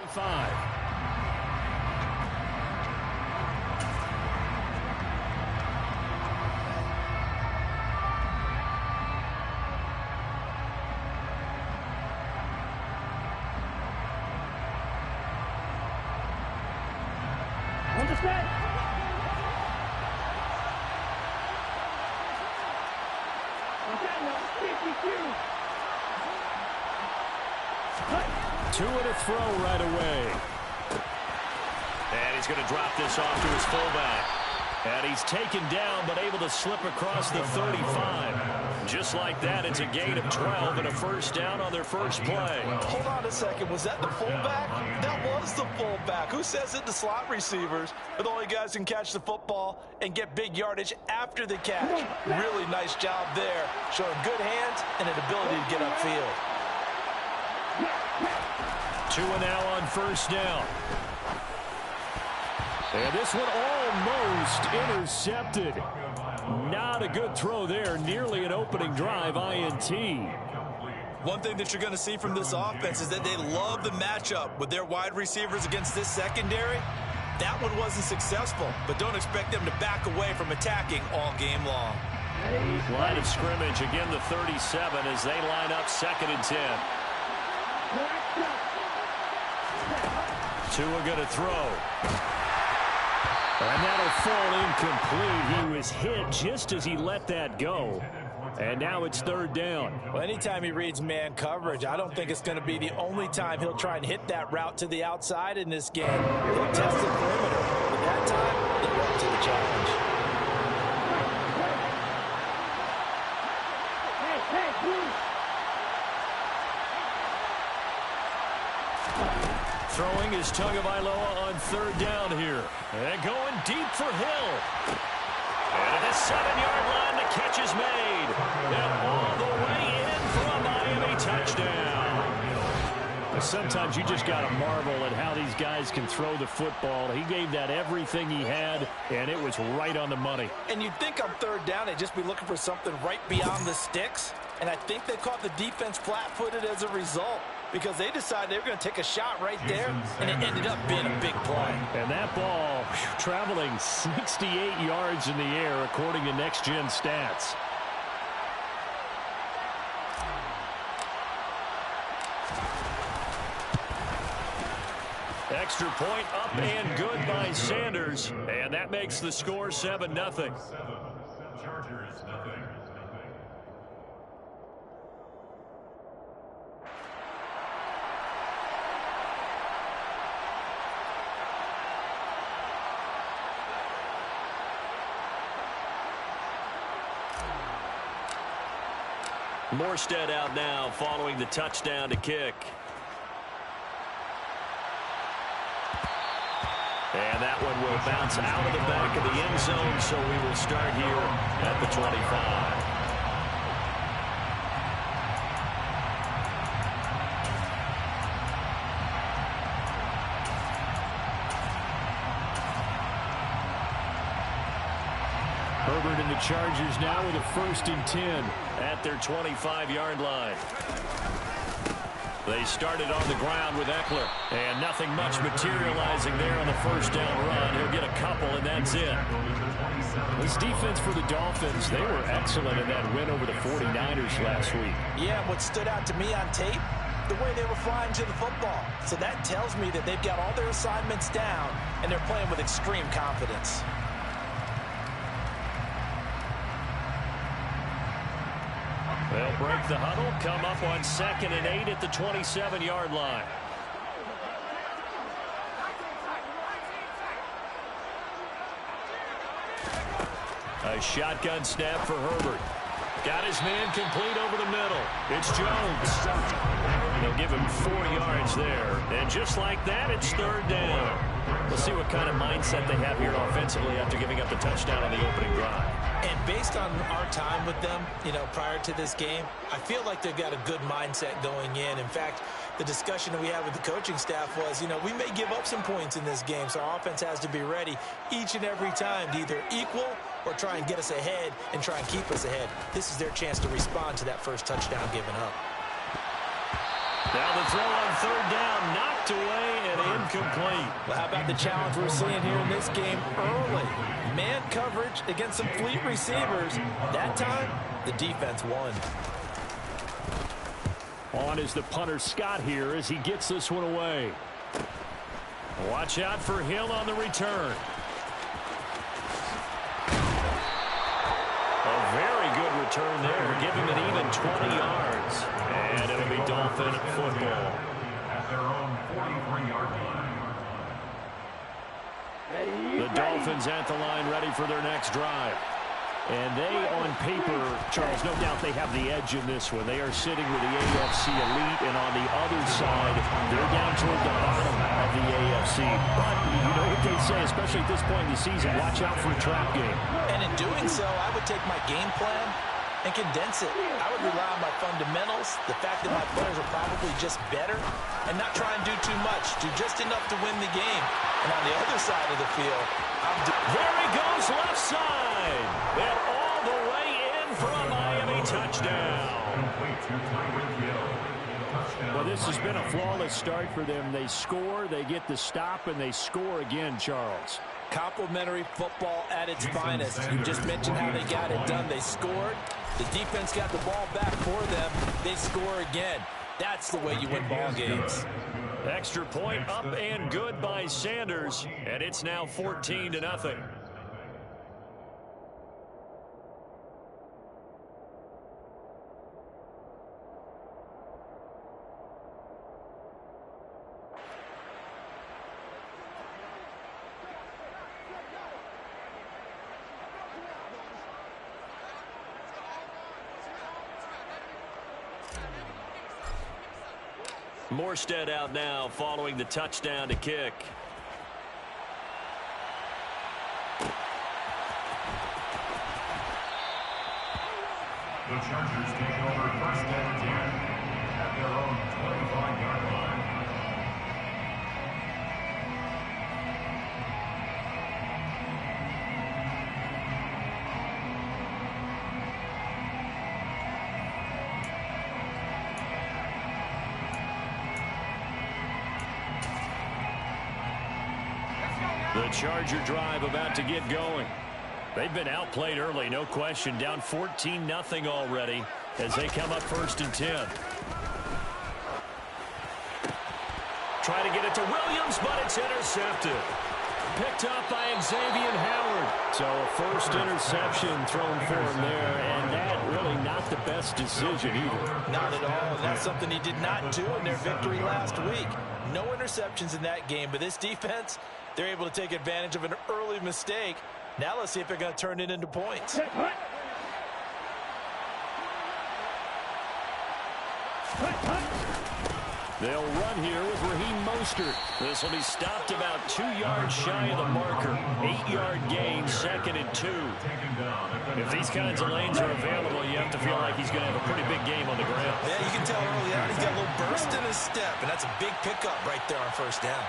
5. Understand? Okay, now 52. Two and a throw right away. And he's going to drop this off to his fullback. And he's taken down, but able to slip across the 35. Just like that, it's a gain of 12 and a first down on their first play. Hold on a second. Was that the fullback? That was the fullback. Who says it? The slot receivers are the only guys who can catch the football and get big yardage after the catch. Really nice job there, showing good hands and an ability to get upfield. 2 and now on first down. And this one almost intercepted. Not a good throw there. Nearly an opening drive INT. One thing that you're going to see from this offense is that they love the matchup with their wide receivers against this secondary. That one wasn't successful, but don't expect them to back away from attacking all game long. Line of scrimmage, again the 37 as they line up 2nd and 10. Tua going to throw. And that'll fall incomplete. He was hit just as he let that go. And now it's 3rd down. Well, anytime he reads man coverage, I don't think it's going to be the only time he'll try and hit that route to the outside in this game. He'll test the perimeter. But that time, they're up to the challenge. Throwing is Tagovailoa on 3rd down here. And going deep for Hill. And at the 7-yard line, the catch is made. And all the way in for a Miami touchdown. Sometimes you just got to marvel at how these guys can throw the football. He gave that everything he had, and it was right on the money. And you'd think on 3rd down, they'd just be looking for something right beyond the sticks. And I think they caught the defense flat-footed as a result, because they decided they were going to take a shot right there, and it ended up being a big play. And that ball traveling 68 yards in the air, according to Next Gen Stats. Extra point up and good by Sanders. And that makes the score 7-0. Chargers, nothing. Morstead out now following the touchdown to kick. And that one will bounce out of the back of the end zone, so we will start here at the 25. Herbert and the Chargers now with a 1st and 10 at their 25-yard line. They started on the ground with Eckler, and nothing much materializing there on the 1st down run. He'll get a couple, and that's it. This defense for the Dolphins, they were excellent in that win over the 49ers last week. Yeah, what stood out to me on tape, the way they were flying to the football. So that tells me that they've got all their assignments down, and they're playing with extreme confidence. They'll break the huddle, come up on 2nd and 8 at the 27-yard line. A shotgun snap for Herbert. Got his man complete over the middle. It's Jones. They'll give him 4 yards there. And just like that, it's 3rd down. We'll see what kind of mindset they have here offensively after giving up the touchdown on the opening drive. And based on our time with them, prior to this game, I feel like they've got a good mindset going in. In fact, the discussion that we had with the coaching staff was, we may give up some points in this game, so our offense has to be ready each and every time to either equal or try and get us ahead and try and keep us ahead. This is their chance to respond to that first touchdown given up. Now the throw on third down, knocked away and incomplete. Well, how about the challenge we're seeing here in this game early? Man coverage against some fleet receivers. That time, the defense won. On is the punter Scott here as he gets this one away. Watch out for Hill on the return. A very good return there, giving it even 20 yards. And it'll be Dolphin football. At their own 43-yard line. The Dolphins at the line ready for their next drive. And they, on paper, Charles, no doubt they have the edge in this one. They are sitting with the AFC elite, and on the other side, they're down toward the bottom of the AFC. But you know what they say, especially at this point in the season, watch out for a trap game. And in doing so, I would take my game plan and condense it. I would rely on my fundamentals, the fact that my players are probably just better, and not try and do too much, do just enough to win the game. And on the other side of the field, there he goes left side. And all the way in for a Miami touchdown. Well, this has been a flawless start for them. They score, they get the stop, and they score again, Charles. Complimentary football at its finest. You just mentioned how they got it done. They scored. The defense got the ball back for them. They score again. That's the way you win ball games. Extra point up and good by Sanders, and it's now 14-0. Morstead out now following the touchdown to kick. The Chargers take over first and 10 at their own 25-yard line. The Charger drive about to get going. They've been outplayed early, no question. Down 14-0 already as they come up first and 10. Try to get it to Williams, but it's intercepted. Picked up by Xavier Howard. So a first interception thrown for him there, and that really not the best decision either. Not at all, and that's something he did not do in their victory last week. No interceptions in that game, but this defense, they're able to take advantage of an early mistake. Now let's see if they're going to turn it into points. They'll run here with Raheem Mostert. This will be stopped about 2 yards shy of the marker. 8-yard gain, 2nd and 2. If these kinds of lanes are available, you have to feel like he's going to have a pretty big game on the ground. Yeah, you can tell early on he's got a little burst in his step, and that's a big pickup right there on first down.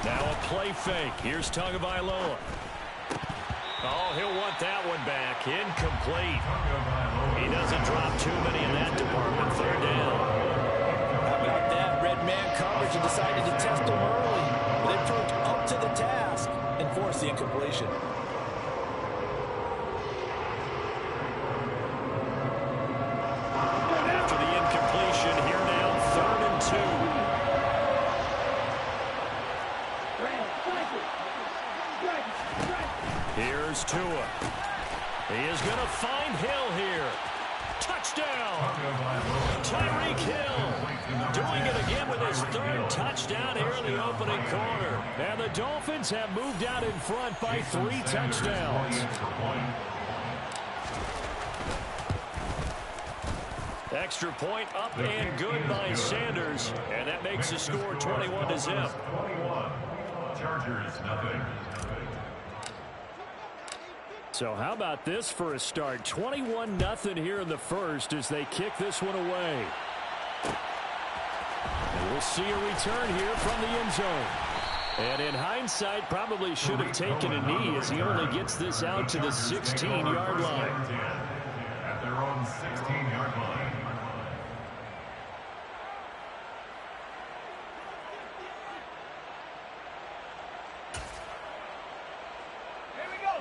Now a play fake. Here's Tagovailoa. Oh, he'll want that one back. Incomplete. He doesn't drop too many in that department. Third down. How about that? Red man coverage and decided to test him early. They proved up to the task and forced the incompletion. After the incompletion, here now, 3rd and 2. Here's Tua. He is going to find Hill here. Touchdown! Tyreek Hill doing it again with his 3rd touchdown here in the opening quarter. And the Dolphins have moved out in front by 3 touchdowns. Extra point up and good by Sanders. And that makes the score 21-0. 21. Chargers, nothing. So how about this for a start? 21-0 here in the first as they kick this one away. And we'll see a return here from the end zone. And in hindsight, probably should have taken a knee as he only gets this out to the 16-yard line. At their own 16-yard line.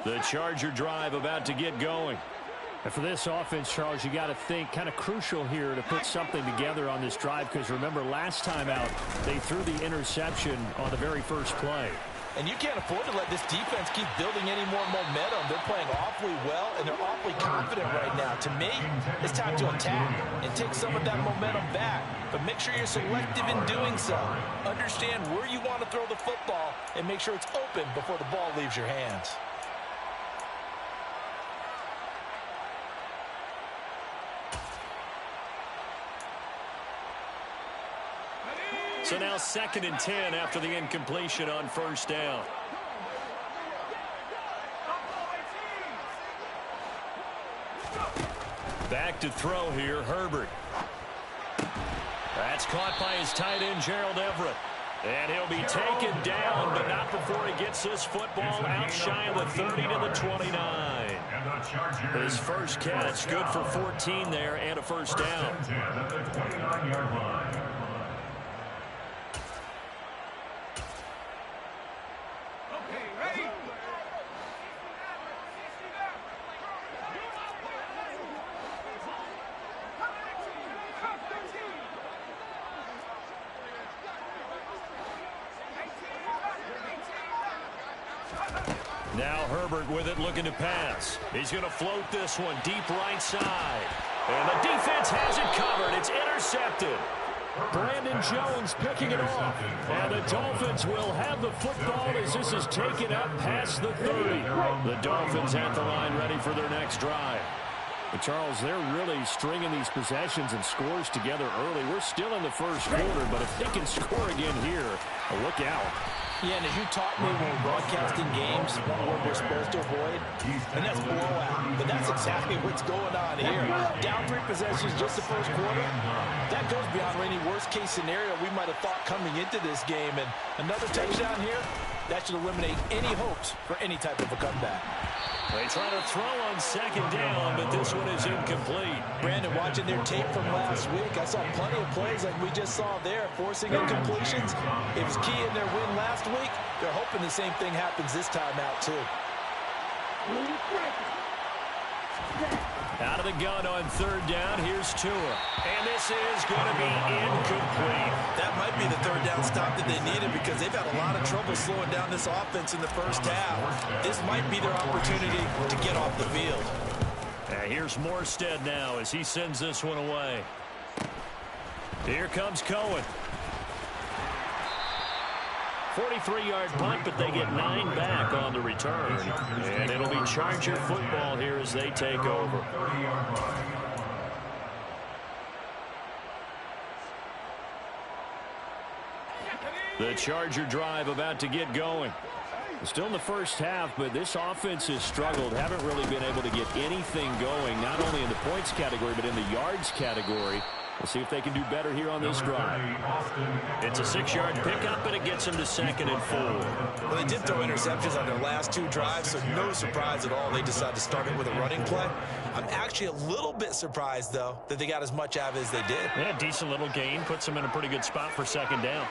The Charger drive about to get going. And for this offense, Charles, you got to think kind of crucial here to put something together on this drive, because remember last time out they threw the interception on the very first play. And you can't afford to let this defense keep building any more momentum. They're playing awfully well, and they're awfully confident right now. To me, it's time to attack and take some of that momentum back. But make sure you're selective in doing so. Understand where you want to throw the football and make sure it's open before the ball leaves your hands. So now 2nd and 10 after the incompletion on first down. Back to throw here, Herbert. That's caught by his tight end, Gerald Everett. And he'll be taken down, but not before he gets this football out shy of the 30 to the 29. His first catch, good for 14 there and a first down. Now Herbert with it, looking to pass. He's going to float this one deep right side. And the defense has it covered. It's intercepted. Brandon Jones picking it off. And the Dolphins will have the football as this is taken up past the 30. The Dolphins at the line ready for their next drive. But Charles, they're really stringing these possessions and scores together early. We're still in the first quarter, but if they can score again here, look out. Yeah, and as you taught me when we're broadcasting games, one word we're supposed to avoid, and that's blowout. But that's exactly what's going on here. Down 3 possessions just the first quarter. That goes beyond any worst-case scenario we might have thought coming into this game. And another touchdown here, that should eliminate any hopes for any type of a comeback. They try to throw on 2nd down, but this one is incomplete. Brandon, watching their tape from last week, I saw plenty of plays like we just saw there, forcing incompletions. It was key in their win last week. They're hoping the same thing happens this time out, too. Out of the gun on 3rd down, here's Tua. And this is going to be incomplete. That might be the 3rd down stop that they needed, because they've had a lot of trouble slowing down this offense in the first half. This might be their opportunity to get off the field. Here's Morstead now as he sends this one away. Here comes Cohen. 43-yard punt, but they get 9 back on the return. And it'll be Charger football here as they take over. The Charger drive about to get going. Still in the first half, but this offense has struggled. Haven't really been able to get anything going, not only in the points category, but in the yards category. We'll see if they can do better here on this drive. It's a 6-yard pickup, and it gets them to 2nd and 4. Well, they did throw interceptions on their last 2 drives, so no surprise at all they decided to start it with a running play. I'm actually a little bit surprised, though, that they got as much out of it as they did. Yeah, decent little gain. Puts them in a pretty good spot for 2nd down.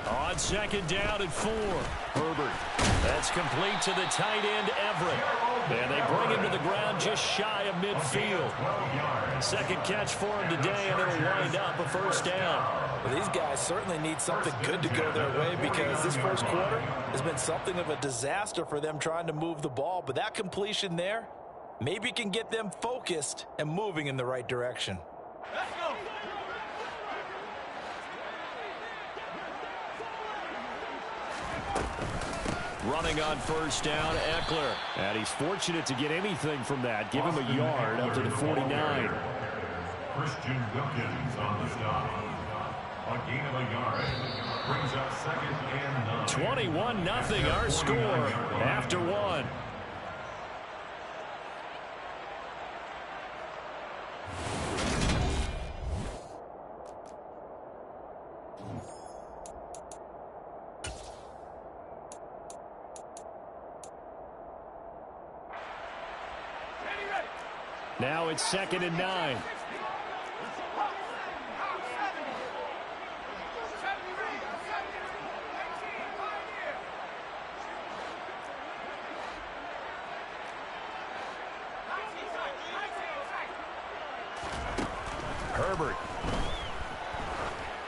On 2nd down and 4. Herbert. That's complete to the tight end, Everett. And they bring him to the ground just shy of midfield. 2nd catch for him today, and it'll wind up a first down. Well, these guys certainly need something good to go their way, because this first quarter has been something of a disaster for them trying to move the ball. But that completion there maybe can get them focused and moving in the right direction. Let's go. Running on first down, Eckler. And he's fortunate to get anything from that. Give him a yard up to the 49. Christian Wilkins on the stop. A gain of a yard. Brings up 2nd and 9. 21-0 our score after 1. Now it's 2nd and 9.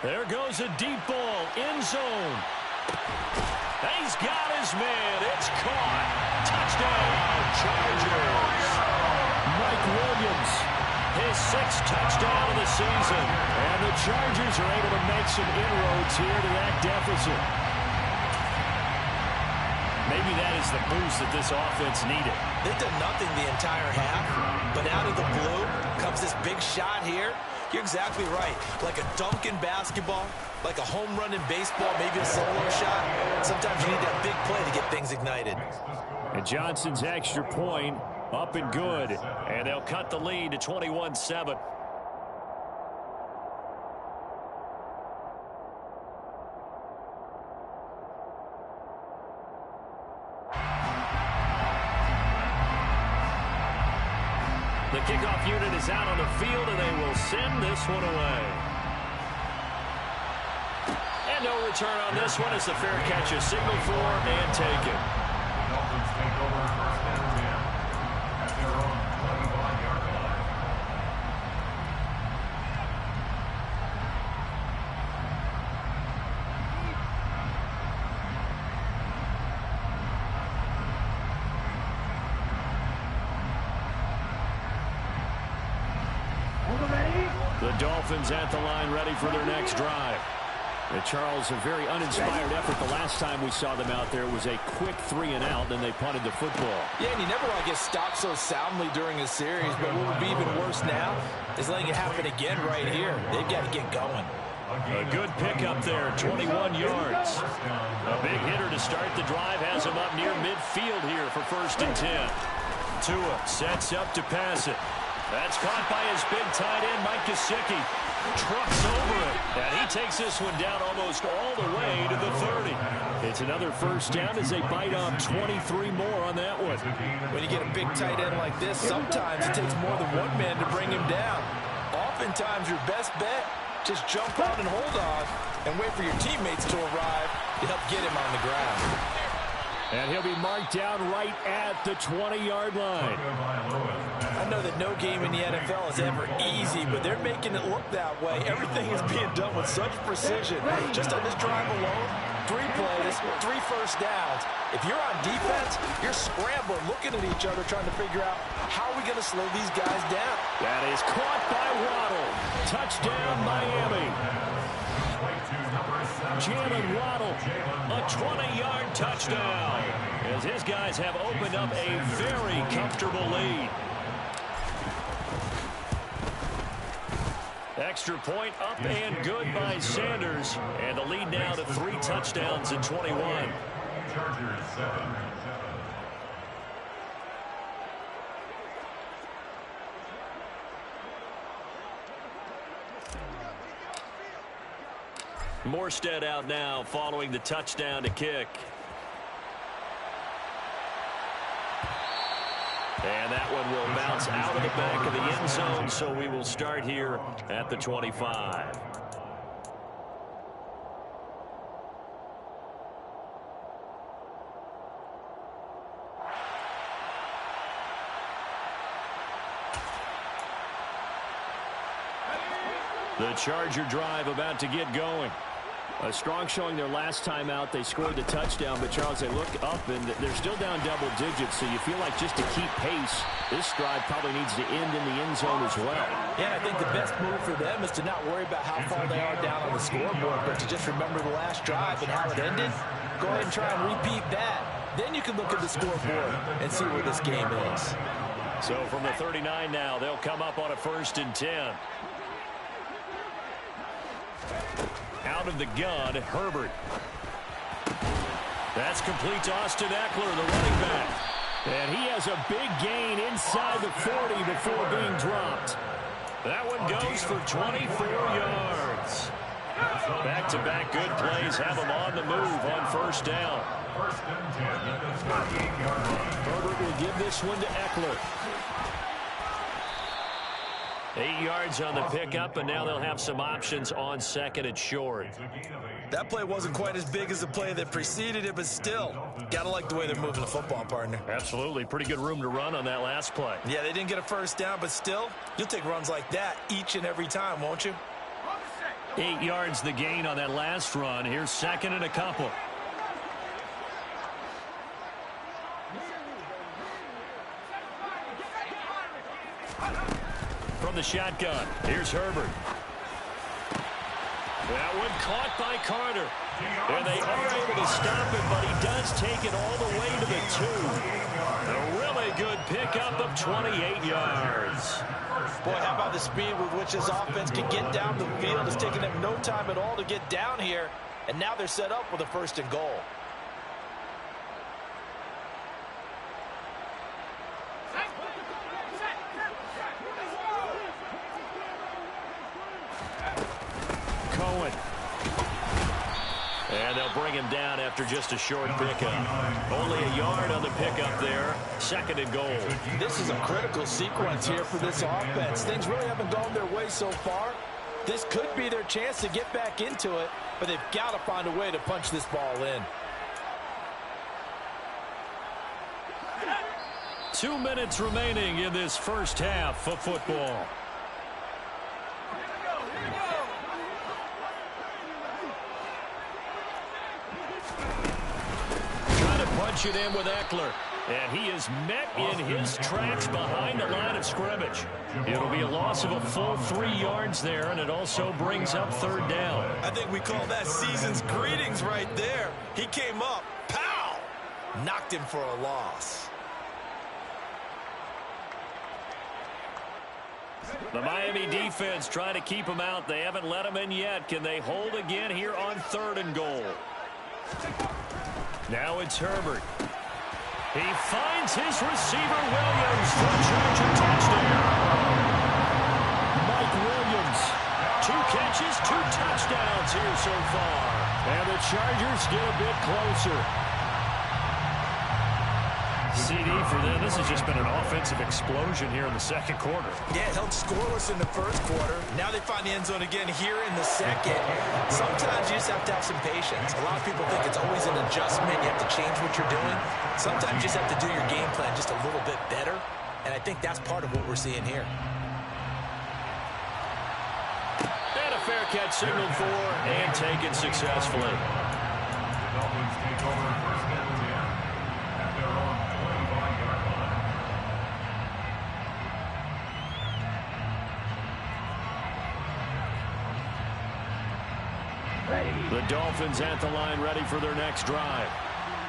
There goes a deep ball. End zone. He's got his man. It's caught. Touchdown, Chargers. Mike Williams, his 6th touchdown of the season. And the Chargers are able to make some inroads here to that deficit. Maybe that is the boost that this offense needed. They've done nothing the entire half, but out of the blue comes this big shot here. You're exactly right. Like a dunk in basketball, like a home run in baseball, maybe a solo shot. Sometimes you need that big play to get things ignited. And Johnson's extra point up and good. And they'll cut the lead to 21-7. The kickoff unit is out on the field, and they will send this one away. And no return on this one as the fair catch is signaled for and taken. The Dolphins take over 1st and 10 at their own 25-yard line. The Dolphins at the line ready for their next drive. And Charles, a very uninspired effort. The last time we saw them out there was a quick 3-and-out, then they punted the football. Yeah, and you never want to get stopped so soundly during a series, but what would be even worse now is letting it happen again right here. They've got to get going. A good pickup there, 21 yards. A big hitter to start the drive has him up near midfield here for 1st and 10. Tua sets up to pass it. That's caught by his big tight end, Mike Gesicki. Trucks over it, and he takes this one down almost all the way to the 30. It's another 1st down as they bite on 23 more on that one. When you get a big tight end like this, sometimes it takes more than one man to bring him down. Oftentimes, your best bet, just jump out and hold on and wait for your teammates to arrive to help get him on the ground. And he'll be marked down right at the 20-yard line. I know that no game in the NFL is ever easy, but they're making it look that way. Everything is being done with such precision. Just on this drive alone, 3 plays, 3 1st downs. If you're on defense, you're scrambling, looking at each other, trying to figure out how are we going to slow these guys down. That is caught by Waddle. Touchdown, Miami. Jalen Waddle, a 20-yard touchdown, as his guys have opened up a very comfortable lead. Extra point up and good by Sanders, and the lead now to 3 touchdowns and 21. Chargers 7. Morstead out now following the touchdown to kick. And that one will bounce out of the back of the end zone, so we will start here at the 25. The Charger drive about to get going. A strong showing their last time out. They scored the touchdown, but Charles, they look up and they're still down double digits, so you feel like just to keep pace, this drive probably needs to end in the end zone as well. Yeah, I think the best move for them is to not worry about how far they are down on the scoreboard, but to just remember the last drive and how it ended. Go ahead and try and repeat that. Then you can look at the scoreboard and see where this game is. So from the 39 now, they'll come up on a 1st and 10. Out of the gun, Herbert. That's complete to Austin Eckler, the running back. And he has a big gain inside the 40 before being dropped. That one goes for 24 yards. Back-to-back good plays have him on the move on 1st down. 1st and 10 at the 38-yard line. Herbert will give this one to Eckler. 8 yards on the pickup, and now they'll have some options on 2nd and short. That play wasn't quite as big as the play that preceded it, but still, got to like the way they're moving the football, partner. Absolutely. Pretty good room to run on that last play. Yeah, they didn't get a 1st down, but still, you'll take runs like that each and every time, won't you? 8 yards the gain on that last run. Here's second and a couple. From the shotgun, here's Herbert. That one caught by Carter. And they are able to stop him, but he does take it all the way to the 2. A really good pickup of 28 yards. Boy, how about the speed with which this offense can get down the field? It's taken them no time at all to get down here, and now they're set up with a first and goal. Cohen. And they'll bring him down after just a short pickup. Only a yard on the pickup there. Second and goal. This is a critical sequence here for this offense. Things really haven't gone their way so far. This could be their chance to get back into it, but they've got to find a way to punch this ball in. 2 minutes remaining in this first half of football. Punch it in with Eckler. And he is met in his tracks behind the line of scrimmage. It'll be a loss of a full 3 yards there, and it also brings up third down. I think we call that season's greetings right there. He came up, pow! Knocked him for a loss. The Miami defense trying to keep him out. They haven't let him in yet. Can they hold again here on third and goal? Now it's Herbert. He finds his receiver, Williams, for a Charger touchdown. Mike Williams, 2 catches, 2 touchdowns here so far. And the Chargers get a bit closer. CD for them. This has just been an offensive explosion here in the second quarter. Yeah, held scoreless in the first quarter. Now they find the end zone again here in the second. Sometimes you just have to have some patience. A lot of people think it's always an adjustment. You have to change what you're doing. Sometimes you just have to do your game plan just a little bit better. And I think that's part of what we're seeing here. And a fair catch signaled for and taken successfully. The Dolphins take over first and 10 at their own 25-yard line. The Dolphins at the line ready for their next drive.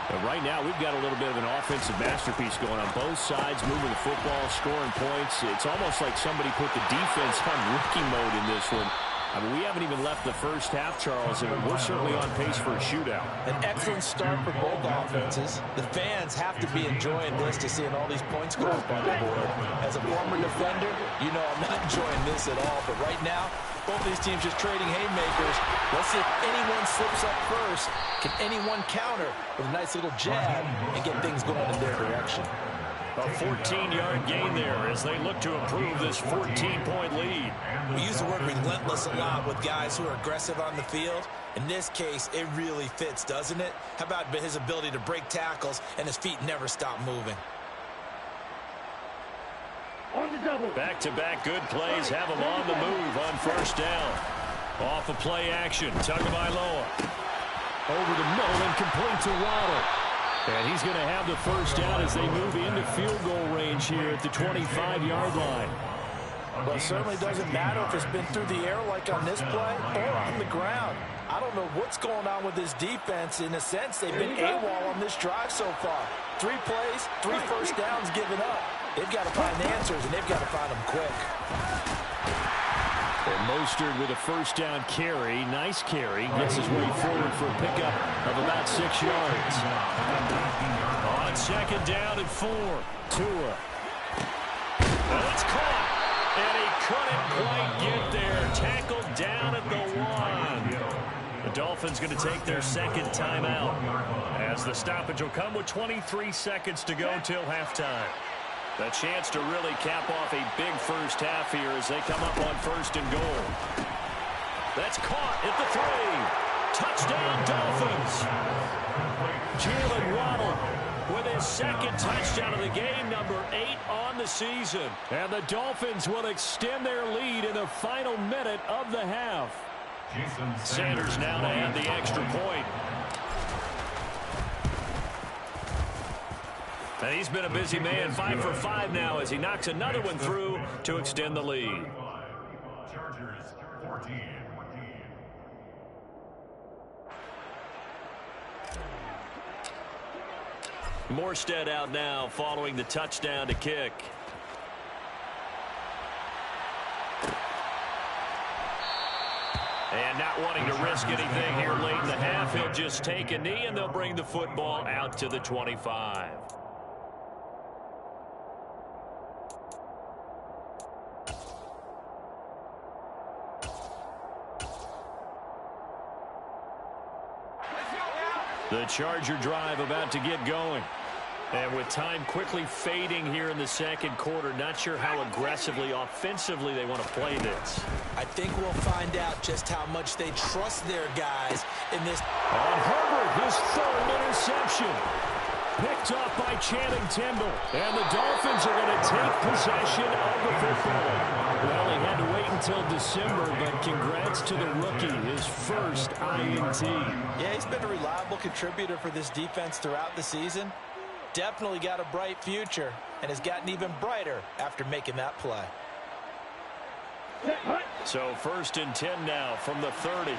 But right now, we've got a little bit of an offensive masterpiece going on both sides, moving the football, scoring points. It's almost like somebody put the defense on rookie mode in this one. I mean, we haven't even left the first half, Charles, and we're certainly on pace for a shootout. An excellent start for both offenses. The fans have to be enjoying this to seeing all these points go up on the board. As a former defender, you know I'm not enjoying this at all. But right now, both these teams just trading haymakers. Let's see if anyone slips up first. Can anyone counter with a nice little jab and get things going in their direction? A 14-yard gain there as they look to improve this 14-point lead. We use the word relentless a lot with guys who are aggressive on the field. In this case, it really fits, doesn't it? How about his ability to break tackles and his feet never stop moving? On the double. Back-to-back good plays have him on the move on first down. Off of play action, Tagovailoa. Over the middle and complete to Waddle. And he's going to have the first down as they move into field goal range here at the 25-yard line. Well, it certainly doesn't matter if it's been through the air like on this play or on the ground. I don't know what's going on with this defense. In a sense, they've been AWOL on this drive so far. 3 plays, 3 first downs given up. They've got to find answers, and they've got to find them quick. And Mostert with a first down carry. Nice carry. Gets his way forward for a pickup of about 6 yards. On second down and 4. Tua. Well, it's caught. And he couldn't quite get there. Tackled down at the 1. The Dolphins going to take their second timeout as the stoppage will come with 23 seconds to go till halftime. A chance to really cap off a big first half here as they come up on first and goal. That's caught at the 3. Touchdown, Dolphins. Jalen Waddle with his second touchdown of the game, number 8 on the season. And the Dolphins will extend their lead in the final minute of the half. Sanders now to add the extra point. And he's been a busy man, 5 for 5 now as he knocks another one through to extend the lead. Chargers 14. Morstead out now following the touchdown to kick. And not wanting to risk anything here late in the half, he'll just take a knee and they'll bring the football out to the 25. The Charger drive about to get going. And with time quickly fading here in the second quarter, not sure how aggressively, offensively they want to play this. I think we'll find out just how much they trust their guys in this. On Herbert, his third interception. Picked off by Channing Tindall. And the Dolphins are going to take possession of the football. Well, he had to wait until December, but congrats to the rookie, his first INT. Yeah, he's been a reliable contributor for this defense throughout the season. Definitely got a bright future and has gotten even brighter after making that play. So 1st and 10 now from the 30.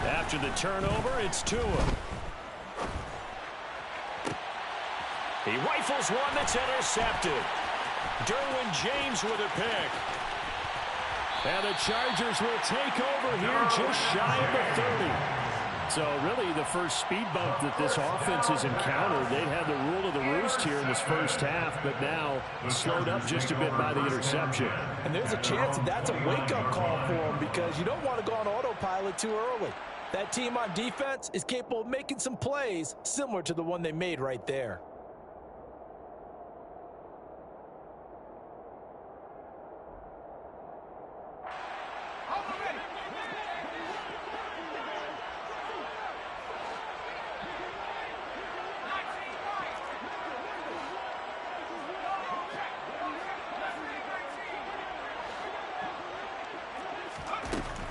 After the turnover, it's Tua. He rifles one that's intercepted. Derwin James with a pick. And the Chargers will take over here just shy of the 30. So really the first speed bump that this offense has encountered. They'd had the rule of the roost here in this first half, but now slowed up just a bit by the interception. And there's a chance that's a wake-up call for them because you don't want to go on autopilot too early. That team on defense is capable of making some plays similar to the one they made right there.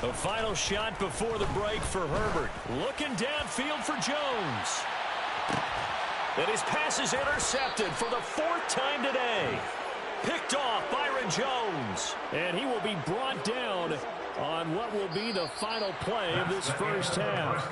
A final shot before the break for Herbert. Looking downfield for Jones. And his pass is intercepted for the 4th time today. Picked off Byron Jones. And he will be brought down on what will be the final play of this first half.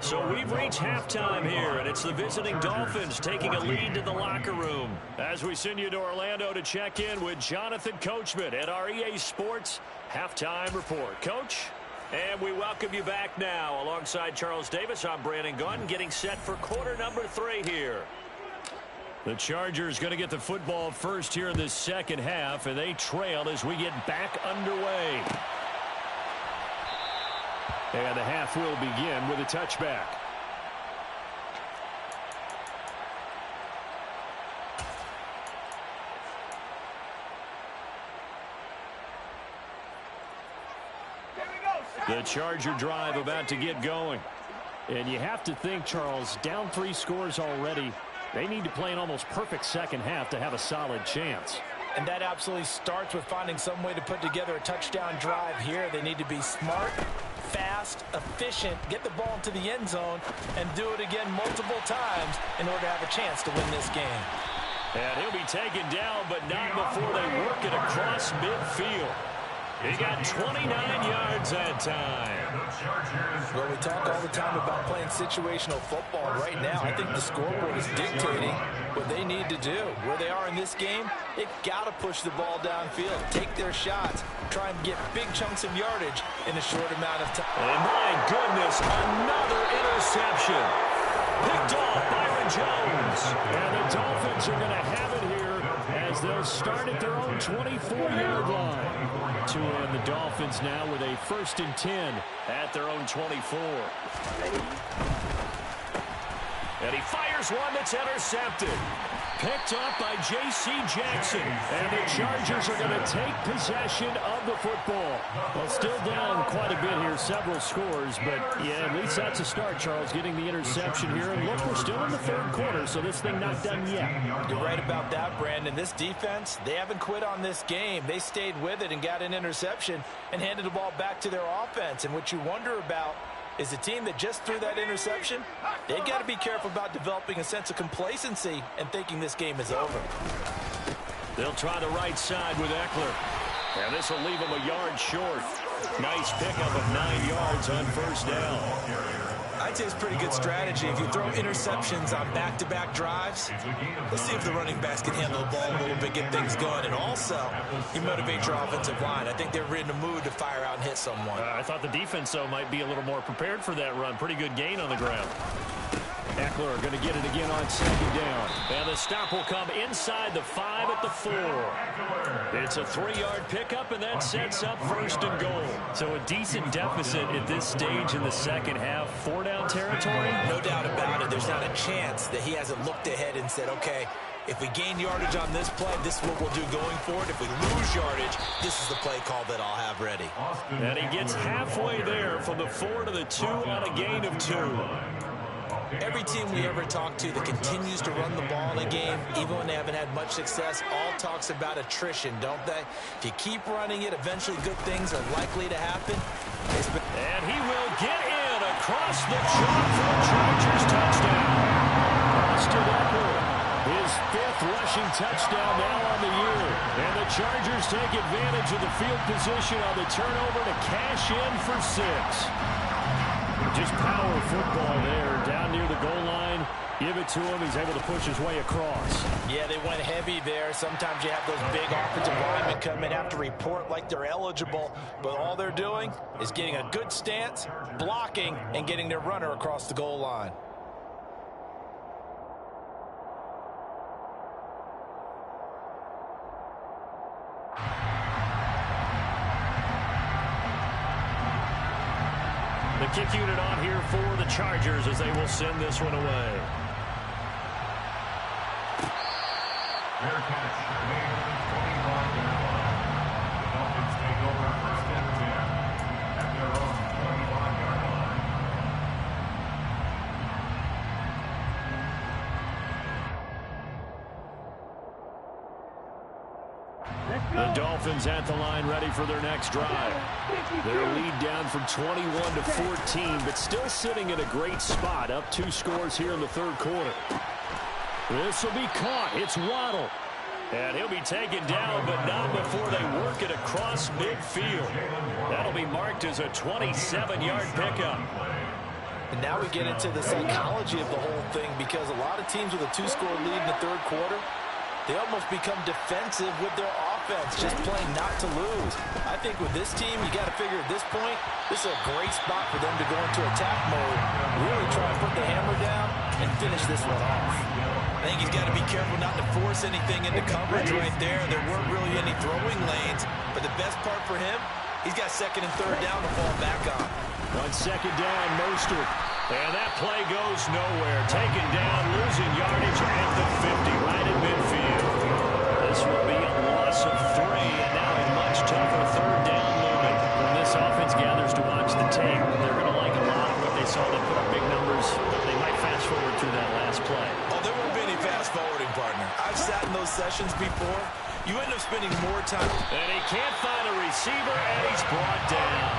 So we've reached halftime here, and it's the visiting Dolphins taking a lead to the locker room. As we send you to Orlando to check in with Jonathan Coachman at our EA Sports Halftime Report. Coach, and we welcome you back now. Alongside Charles Davis, I'm Brandon Gunn, getting set for quarter number 3 here. The Chargers going to get the football first here in this second half, and they trail as we get back underway. And the half will begin with a touchback. The Charger drive about to get going. And you have to think, Charles, down 3 scores already. They need to play an almost perfect second half to have a solid chance. And that absolutely starts with finding some way to put together a touchdown drive here. They need to be smart, fast, efficient, get the ball into the end zone, and do it again multiple times in order to have a chance to win this game. And he'll be taken down, but not before they work it across midfield. He got 29 yards that time. Well, we talk all the time about playing situational football. Right now, I think the scoreboard is dictating what they need to do. Where they are in this game, they've got to push the ball downfield, take their shots, try and get big chunks of yardage in a short amount of time. And my goodness, another interception. Picked off Byron Jones. And the Dolphins are going to have it here as they'll start at their own 24-yard line. Tua and the Dolphins now with a 1st and 10 at their own 24. And he fires one that's intercepted. picked up by J.C. Jackson. And the Chargers are going to take possession of the football. Well, still down quite a bit here, several scores. But, yeah, at least that's a start, Charles, getting the interception here. And look, we're still in the third quarter, so this thing not done yet. You're right about that, Brandon. This defense, they haven't quit on this game. They stayed with it and got an interception and handed the ball back to their offense. And what you wonder about is the team that just threw that interception, they got to be careful about developing a sense of complacency and thinking this game is over. They'll try the right side with Eckler. And this will leave him a yard short. Nice pickup of 9 yards on first down. I'd say it's pretty good strategy. If you throw interceptions on back-to-back drives, let's see if the running backs can handle the ball a little bit, get things going. And also, you motivate your offensive line. I think they're in the mood to fire out and hit someone. I thought the defense, though, might be a little more prepared for that run. Pretty good gain on the ground. Eckler going to get it again on second down. And the stop will come inside the 5 at the 4. It's a 3-yard pickup, and that sets up first and goal. So a decent deficit at this stage in the second half. 4-down territory? No doubt about it. There's not a chance that he hasn't looked ahead and said, okay, if we gain yardage on this play, this is what we'll do going forward. If we lose yardage, this is the play call that I'll have ready. And he gets halfway there from the 4 to the 2 on a gain of 2. Every team we ever talk to that continues to run the ball in a game, even when they haven't had much success, all talks about attrition, don't they? If you keep running it, eventually good things are likely to happen. And he will get in across the chalk for a Chargers touchdown. Austin Eckler, his 5th rushing touchdown now on the year. And the Chargers take advantage of the field position on the turnover to cash in for 6. Just power football there, down near the goal line. Give it to him. He's able to push his way across. Yeah, they went heavy there. Sometimes you have those big offensive linemen come in, have to report like they're eligible, but all they're doing is getting a good stance, blocking, and getting their runner across the goal line. The kick unit on here for the Chargers as they will send this one away. Fair catch, made on the 25-yard line. The Dolphins take over first and 10 at their own 25-yard line. The Dolphins at the line ready for their next drive. Their lead down from 21 to 14, but still sitting in a great spot, up 2 scores here in the third quarter. This will be caught. It's Waddle. And he'll be taken down, but not before they work it across midfield. That'll be marked as a 27-yard pickup. And now we get into the psychology of the whole thing, because a lot of teams with a 2-score lead in the third quarter, they almost become defensive with their offense, just playing not to lose. I think with this team, you got to figure at this point, this is a great spot for them to go into attack mode, really try to put the hammer down and finish this one off. I think he's got to be careful not to force anything into coverage right there. There weren't really any throwing lanes, but the best part for him, he's got second and third down to fall back on. On second down, Mostert. And that play goes nowhere. Taken down, losing yardage at the 50, right in midfield. This will be a loss of 3, and now a much tougher third down movement. When this offense gathers to watch the tape, they're going to like a lot of what they saw. They put up big numbers. They might fast forward through that last play. Oh, there won't be any fast forwarding, partner. I've sat in those sessions before. You end up spending more time. And he can't find a receiver, and he's brought down.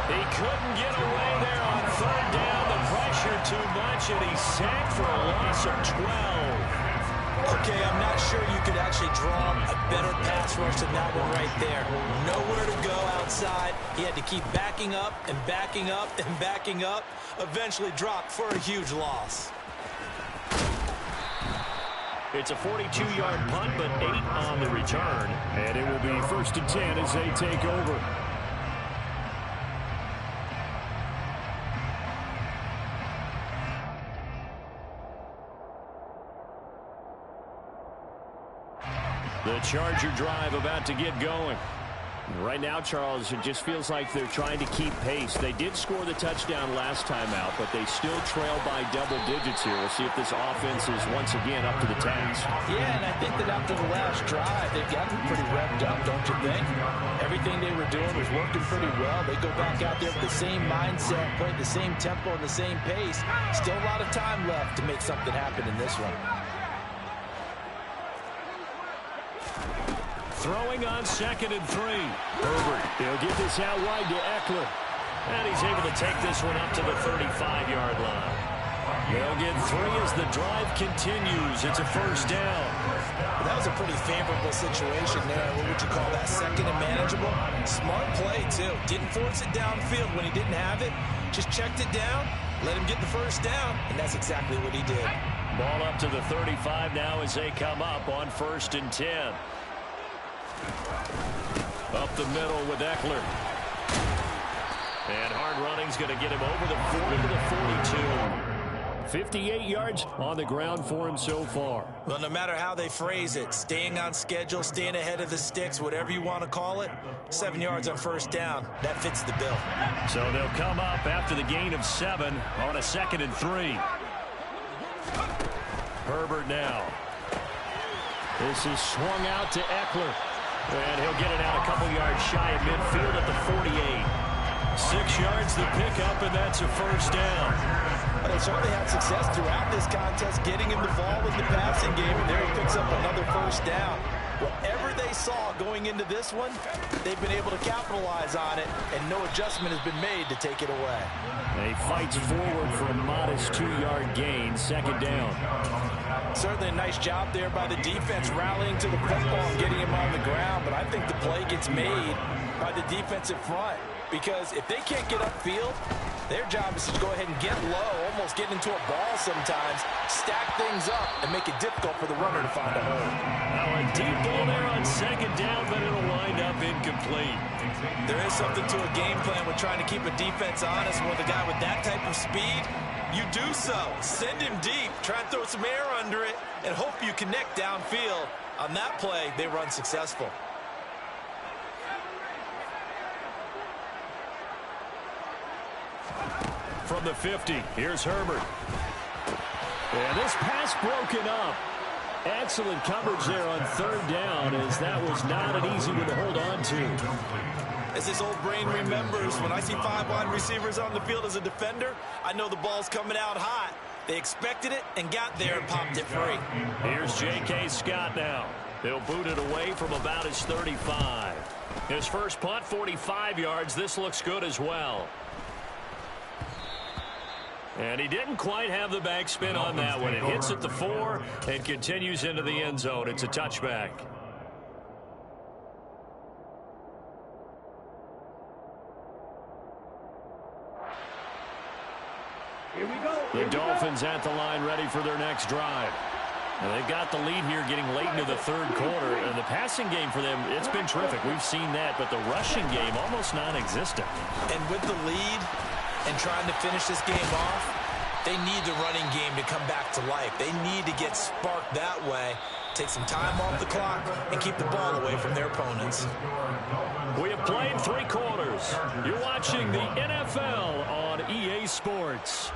He couldn't get away there on third down. The pressure too much, and he's sacked for a loss of 12. Okay, I'm not sure you could actually draw a better pass rush than that one right there. Nowhere to go outside. He had to keep backing up and backing up and backing up. Eventually dropped for a huge loss. It's a 42-yard punt, but 8 on the return. And it will be first and 10 as they take over. The Charger drive about to get going. Right now, Charles, it just feels like they're trying to keep pace. They did score the touchdown last time out, but they still trail by double digits here. We'll see if this offense is once again up to the task. Yeah, and I think that after the last drive, they've gotten pretty revved up, don't you think? Everything they were doing was working pretty well. They go back out there with the same mindset, play the same tempo and the same pace. Still a lot of time left to make something happen in this one. Throwing on 2nd and 3. Herbert, he'll get this out wide to Eckler. And he's able to take this one up to the 35-yard line. They'll get 3 as the drive continues. It's a first down. Well, that was a pretty favorable situation there. What would you call that? 2nd and manageable? Smart play, too. Didn't force it downfield when he didn't have it. Just checked it down, let him get the first down, and that's exactly what he did. Ball up to the 35 now as they come up on 1st and 10. Up the middle with Eckler. And hard running's going to get him over the 40 to the 42. 58 yards on the ground for him so far. Well, no matter how they phrase it, staying on schedule, staying ahead of the sticks, whatever you want to call it, 7 yards on first down, that fits the bill. So they'll come up after the gain of 7 on a 2nd and 3. Herbert now. This is swung out to Eckler. And he'll get it out a couple yards shy of midfield at the 48. 6 yards the pickup, and that's a first down. But they certainly had success throughout this contest, getting him the ball in the passing game, and there he picks up another first down. Whatever they saw going into this one, they've been able to capitalize on it, and no adjustment has been made to take it away. And he fights forward for a modest 2-yard gain, 2nd down. Certainly a nice job there by the defense rallying to the football and getting him on the ground, but I think the play gets made by the defensive front, because if they can't get upfield, their job is to go ahead and get low, almost get into a ball sometimes, stack things up, and make it difficult for the runner to find a hole. Now a deep ball there on 2nd down, but it'll wind up incomplete. There is something to a game plan with trying to keep a defense honest. With a guy with that type of speed, you do so. Send him deep, try and throw some air under it, and hope you connect downfield. On that play, they run successful. From the 50, here's Herbert. And this pass broken up. Excellent coverage there on 3rd down, as that was not an easy one to hold on to. As his old brain remembers, when I see 5 wide receivers on the field as a defender, I know the ball's coming out hot. They expected it and got there and popped it free. Here's J.K. Scott now. He'll boot it away from about his 35. His first punt, 45 yards. This looks good as well. And he didn't quite have the backspin on that one. It hits at the 4 and continues into the end zone. It's a touchback. Here we go. The Dolphins at the line ready for their next drive. Now they've got the lead here getting late into the 3rd quarter. And the passing game for them, it's been terrific. We've seen that. But the rushing game, almost non-existent. And with the lead and trying to finish this game off, they need the running game to come back to life. They need to get sparked that way, take some time off the clock, and keep the ball away from their opponents. We have played 3 quarters. You're watching the NFL on EA Sports.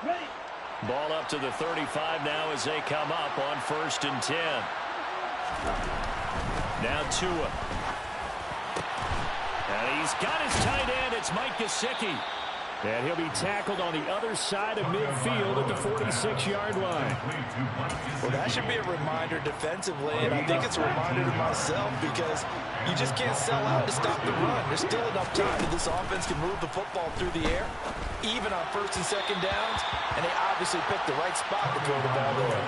Ready. Ball up to the 35 now as they come up on 1st and 10. Now Tua. And he's got his tight end. It's Mike Gesicki. And he'll be tackled on the other side of midfield at the 46-yard line. Well, that should be a reminder defensively, and I think it's a reminder to myself, because you just can't sell out to stop the run. There's still enough time that this offense can move the football through the air, even on 1st and 2nd downs, and they obviously picked the right spot to throw the ball there.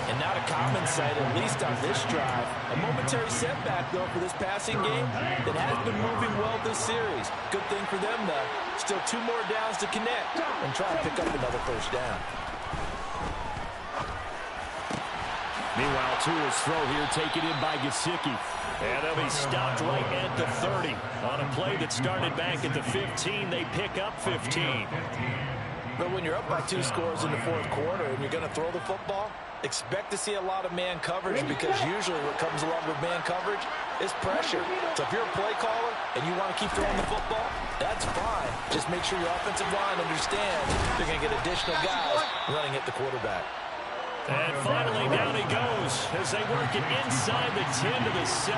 And not a common sight, at least on this drive. A momentary setback, though, for this passing game that has been moving well this series. Good thing for them, though. Still 2 more downs to connect and try and pick up another first down. Meanwhile, Tua's throw here taken in by Gesicki. And they'll be stopped right at the 30. On a play that started back at the 15, they pick up 15. But when you're up by 2 scores in the fourth quarter and you're going to throw the football, expect to see a lot of man coverage, because usually what comes along with man coverage is pressure. So if you're a play caller and you want to keep throwing the football, that's fine. Just make sure your offensive line understands they're going to get additional guys running at the quarterback. And finally, down he goes as they work it inside the 10 to the 7.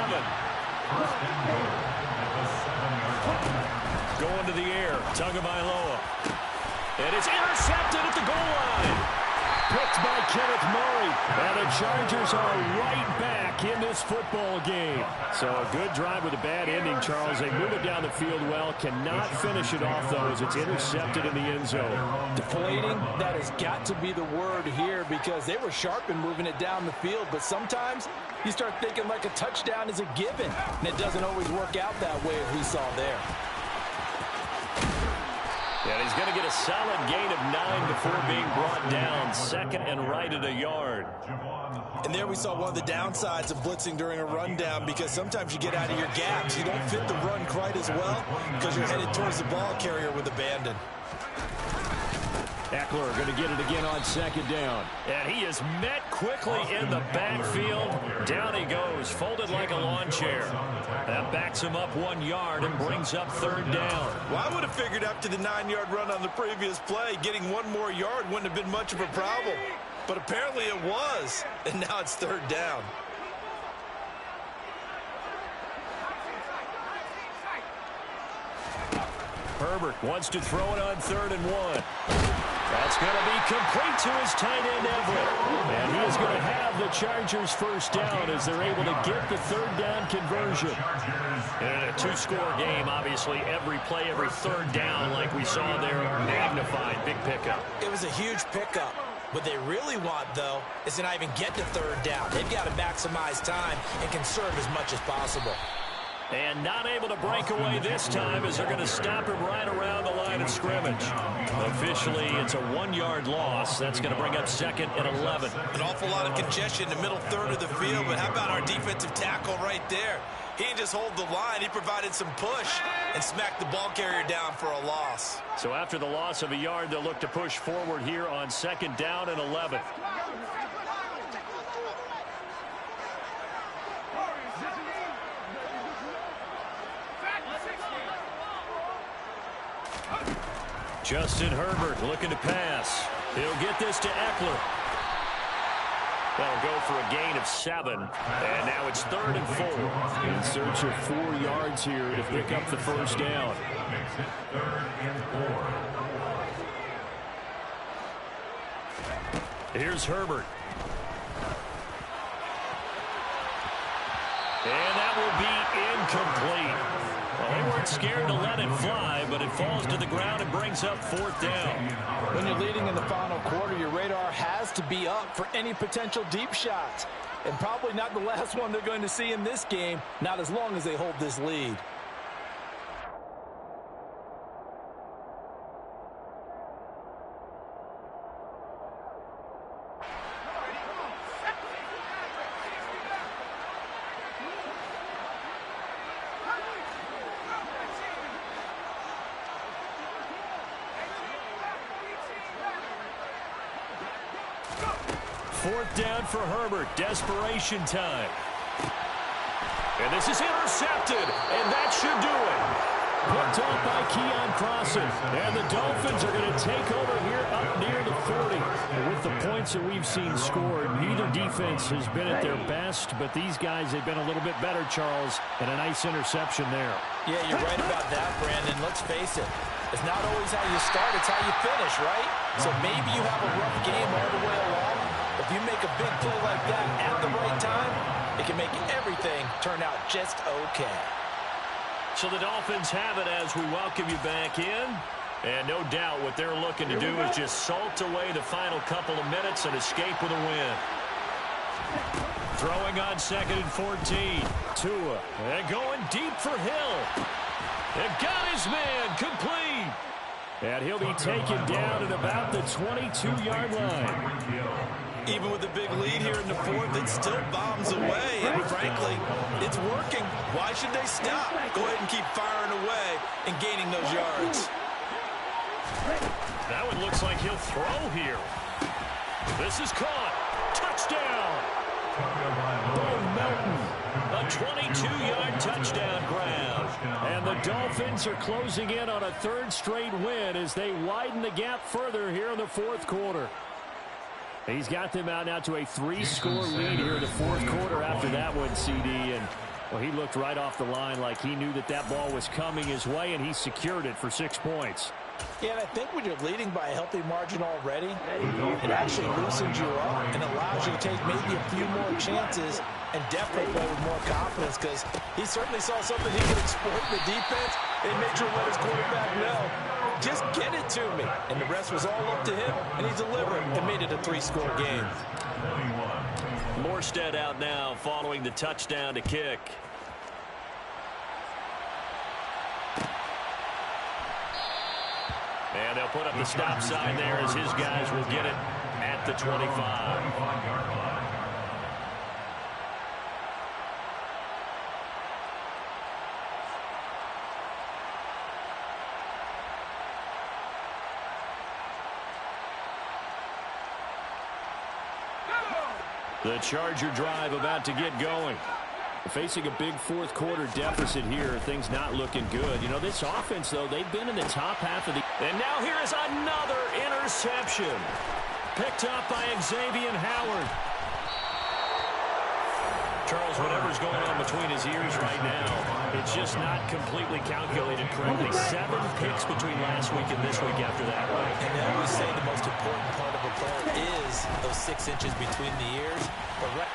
Going to the air, Tagovailoa. And it's intercepted at the goal line. Picked by Kenneth Murray. And the Chargers are right back in this football game. So a good drive with a bad ending, Charles. They move it down the field well. Cannot finish it off, though, as it's intercepted in the end zone. Deflating, that has got to be the word here, because they were sharp in moving it down the field. But sometimes you start thinking like a touchdown is a given. And it doesn't always work out that way, as we saw there. And he's going to get a solid gain of 9 before being brought down. 2nd and right at a yard. And there we saw one of the downsides of blitzing during a rundown, because sometimes you get out of your gaps. You don't fit the run quite as well because you're headed towards the ball carrier with abandon. Eckler going to get it again on 2nd down. And he is met quickly in the backfield. Down he goes, folded like a lawn chair. That backs him up 1 yard and brings up 3rd down. Well, I would have figured after the 9-yard run on the previous play, getting 1 more yard wouldn't have been much of a problem. But apparently it was, and now it's 3rd down. Herbert wants to throw it on 3rd and 1. That's going to be complete to his tight end, Everett. And he is going to have the Chargers first down as they're able to get the 3rd down conversion. And in a 2-score game, obviously, every play, every 3rd down, like we saw there, magnified. Big pickup. It was a huge pickup. What they really want, though, is to not even get to 3rd down. They've got to maximize time and conserve as much as possible. And not able to break away this time, as they're going to stop him right around the line of scrimmage. Officially, it's a 1-yard loss. That's going to bring up 2nd and 11. An awful lot of congestion in the middle third of the field, but how about our defensive tackle right there? He didn't just hold the line. He provided some push and smacked the ball carrier down for a loss. So after the loss of a yard, they'll look to push forward here on 2nd down and 11. Justin Herbert looking to pass. He'll get this to Eckler. That'll go for a gain of 7. And now it's 3rd and 4. In search of 4 yards here to pick up the first down. Makes it 3rd and 4. Here's Herbert. And that will be incomplete. Well, they weren't scared to let it fly, but it falls to the ground and brings up 4th down. When you're leading in the final quarter, your radar has to be up for any potential deep shots. And probably not the last one they're going to see in this game, not as long as they hold this lead. Fourth down for Herbert. Desperation time. And this is intercepted. And that should do it. Picked off by Keon Crossen. And the Dolphins are going to take over here up near the 40. And with the points that we've seen scored, neither defense has been at their best, but these guys have been a little bit better, Charles, and a nice interception there. Yeah, you're right about that, Brandon. Let's face it. It's not always how you start, it's how you finish, right? So maybe you have a rough game all the way along. If you make a big play like that at the right time, it can make everything turn out just okay. So the Dolphins have it as we welcome you back in. And no doubt what they're looking to do is just salt away the final couple of minutes and escape with a win. Throwing on 2nd and 14. Tua. And going deep for Hill. And got his man complete. And he'll be taken down at about the 22-yard line. Even with a big lead here in the fourth, it still bombs away. And frankly, it's working. Why should they stop? Go ahead and keep firing away and gaining those yards. That one looks like he'll throw here. This is caught. Touchdown. Bo Melton. A 22-yard touchdown grab. And the Dolphins are closing in on a third straight win as they widen the gap further here in the fourth quarter. He's got them out now to a 3-score lead here in the fourth quarter after that one, CD. And, well, he looked right off the line like he knew that that ball was coming his way, and he secured it for 6 points. Yeah, and I think when you're leading by a healthy margin already, it actually loosens you up and allows you to take maybe a few more chances and definitely play with more confidence, because he certainly saw something he could exploit in the defense and made sure to let his quarterback know, just get it to me. And the rest was all up to him, and he delivered and made it a 3-score game. Morstead out now following the touchdown to kick. And they'll put up the stop sign there as his guys will get it at the 25. The Charger drive about to get going. Facing a big fourth quarter deficit here, things not looking good. You know, this offense, though, they've been in the top half of the... And now here is another interception. Picked up by Xavier Howard. Charles, whatever's going on between his ears right now, it's just not completely calculated correctly. 7 picks between last week and this week after that, right? And they always say the most important part of a player is those 6 inches between the ears.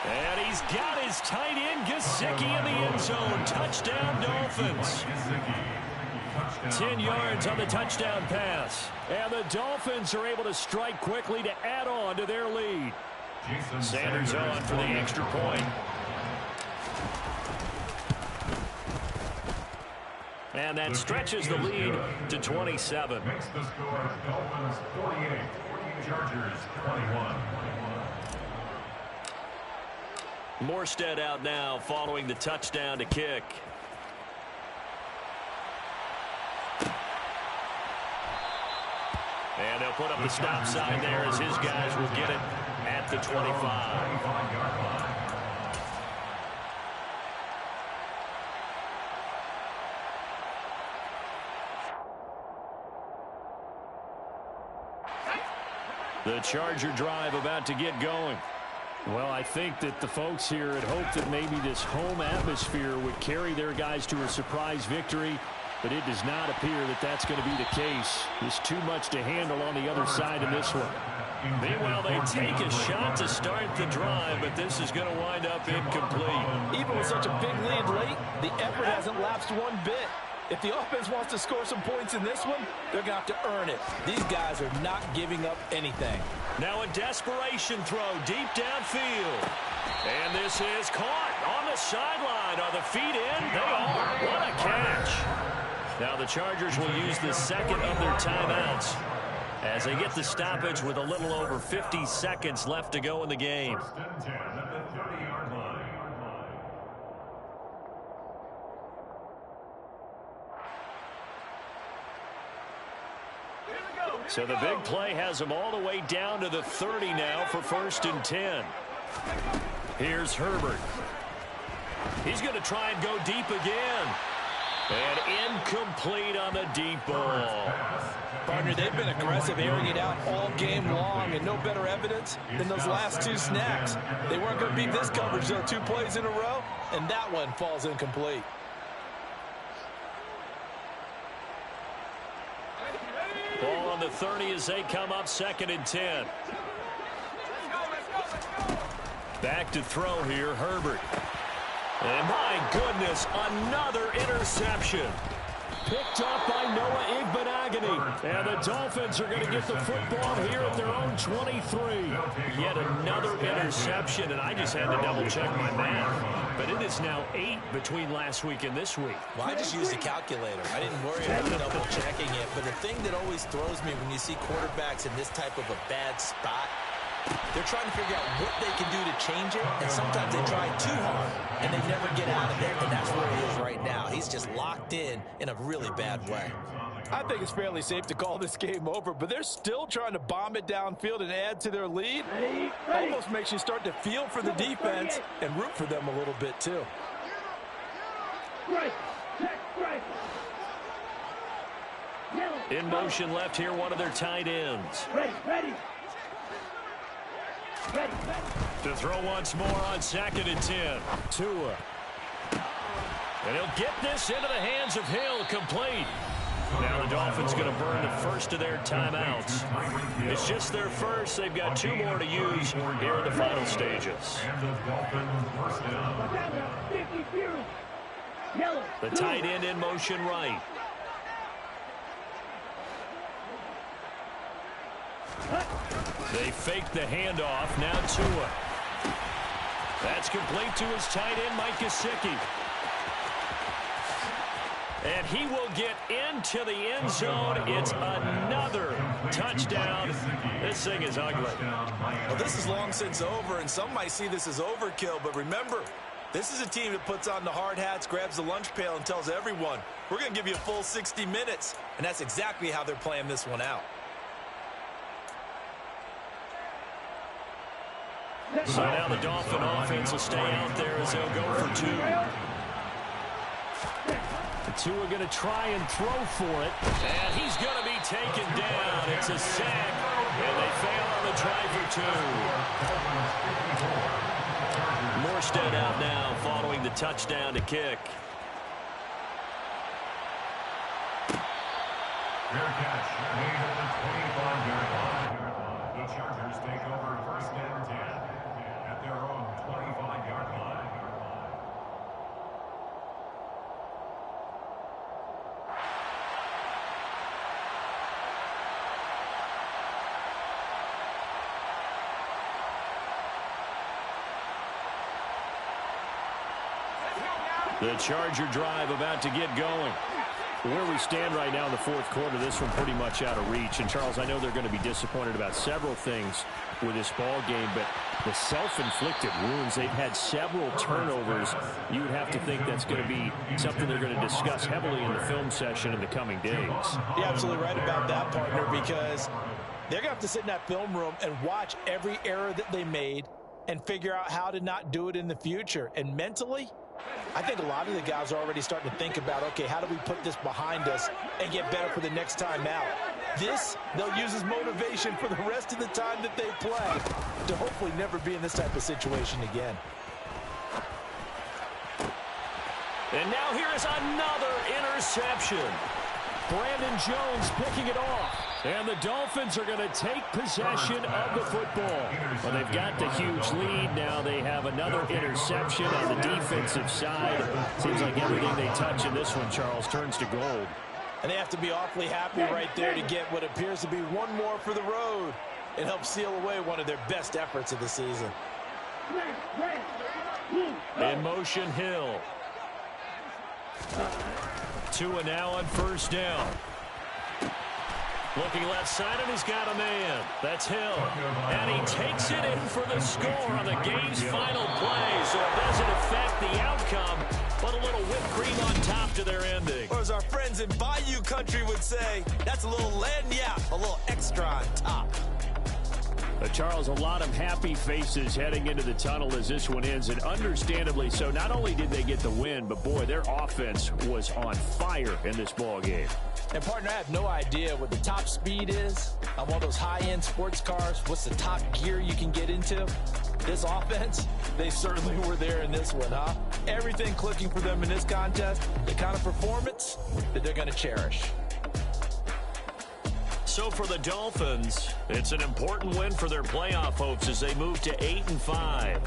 And he's got his tight end, Gesicki, in the end zone. Touchdown, Dolphins. 10 yards on the touchdown pass. And the Dolphins are able to strike quickly to add on to their lead. Sanders on for the extra point. And that stretches the lead to 27. Makes the score Dolphins 48, Chargers 21. Morstead out now following the touchdown to kick. And they'll put up the stop sign there as his guys will get it at the 25. The Charger drive about to get going. Well, I think that the folks here had hoped that maybe this home atmosphere would carry their guys to a surprise victory, but it does not appear that that's going to be the case. There's too much to handle on the other side in this one. Meanwhile, they take a shot to start the drive, but this is going to wind up incomplete. Even with such a big lead late, the effort hasn't lapsed one bit. If the offense wants to score some points in this one, they're going to have to earn it. These guys are not giving up anything. Now a desperation throw deep downfield. And this is caught on the sideline. Are the feet in? They are. What a catch. Now the Chargers will use the second of their timeouts as they get the stoppage with a little over 50 seconds left to go in the game. First and 10 at the 30-yard line. So the big play has them all the way down to the 30 now for 1st and 10. Here's Herbert. He's going to try and go deep again. And incomplete on the deep ball. Partner, they've been aggressive, airing it out all game long, and no better evidence than those last 2 snacks. They weren't going to beat this coverage, though, 2 plays in a row, and that one falls incomplete. Ball on the 30 as they come up 2nd and 10. Back to throw here, Herbert. And my goodness, another interception. Picked up by Noah Igbenogany. And the Dolphins are going to get the football here at their own 23. Yet another interception, and I just had to double-check my math. But it is now 8 between last week and this week. Well, I just used a calculator. I didn't worry about double-checking it. But the thing that always throws me when you see quarterbacks in this type of a bad spot, they're trying to figure out what they can do to change it, and sometimes they try too hard, and they never get out of it, and that's where he is right now. He's just locked in a really bad way. I think it's fairly safe to call this game over, but they're still trying to bomb it downfield and add to their lead. Almost makes you start to feel for the defense and root for them a little bit too. In motion left here, one of their tight ends. Ready. To throw once more on 2nd and 10. Tua. And he'll get this into the hands of Hill, complete. Now the Dolphins going to burn the first of their timeouts. It's just their first. They've got 2 more to use here in the final stages. The tight end in motion right. They fake the handoff. Now Tua. That's complete to his tight end, Mike Gesicki. And he will get into the end zone. It's another touchdown. This thing is ugly. Well, this is long since over, and some might see this as overkill. But remember, this is a team that puts on the hard hats, grabs the lunch pail, and tells everyone, we're going to give you a full 60 minutes. And that's exactly how they're playing this one out. So now the Dolphin offense will stay out there as they'll go for 2. The 2 are going to try and throw for it. And he's going to be taken down. It's a sack, and they fail on the try for 2. Morstead out now following the touchdown to kick. Fair catch made at the 25-yard line. The Chargers take over 1st and 10 at their own 25-yard line. The Charger drive about to get going. Where we stand right now in the 4th quarter, this one pretty much out of reach. And, Charles, I know they're going to be disappointed about several things with this ball game, but the self-inflicted wounds, they've had several turnovers. You would have to think that's going to be something they're going to discuss heavily in the film session in the coming days. You're absolutely right about that, partner, because they're going to have to sit in that film room and watch every error that they made and figure out how to not do it in the future. And mentally, I think a lot of the guys are already starting to think about, okay, how do we put this behind us and get better for the next time out? This, they'll use as motivation for the rest of the time that they play to hopefully never be in this type of situation again. And now here is another interception. Brandon Jones picking it off. And the Dolphins are going to take possession of the football. Well, they've got the huge lead. Now they have another interception on the defensive side. Seems like everything they touch in this one, Charles, turns to gold. And they have to be awfully happy right there to get what appears to be one more for the road. It helps seal away one of their best efforts of the season. In motion, Hill. Tua now on 1st down. Looking left side, and he's got a man. That's Hill. And he takes it in for the score on the game's final play. So it doesn't affect the outcome, but a little whipped cream on top to their ending. Or as our friends in Bayou Country would say, that's a little lagniappe, a little extra on top. Charles, a lot of happy faces heading into the tunnel as this one ends, and understandably so. Not only did they get the win, but boy, their offense was on fire in this ball game. And partner, I have no idea what the top speed is on one of those high-end sports cars. What's the top gear you can get into? This offense, they certainly were there in this one, huh? Everything clicking for them in this contest, the kind of performance that they're going to cherish. So for the Dolphins, it's an important win for their playoff hopes as they move to 8-5.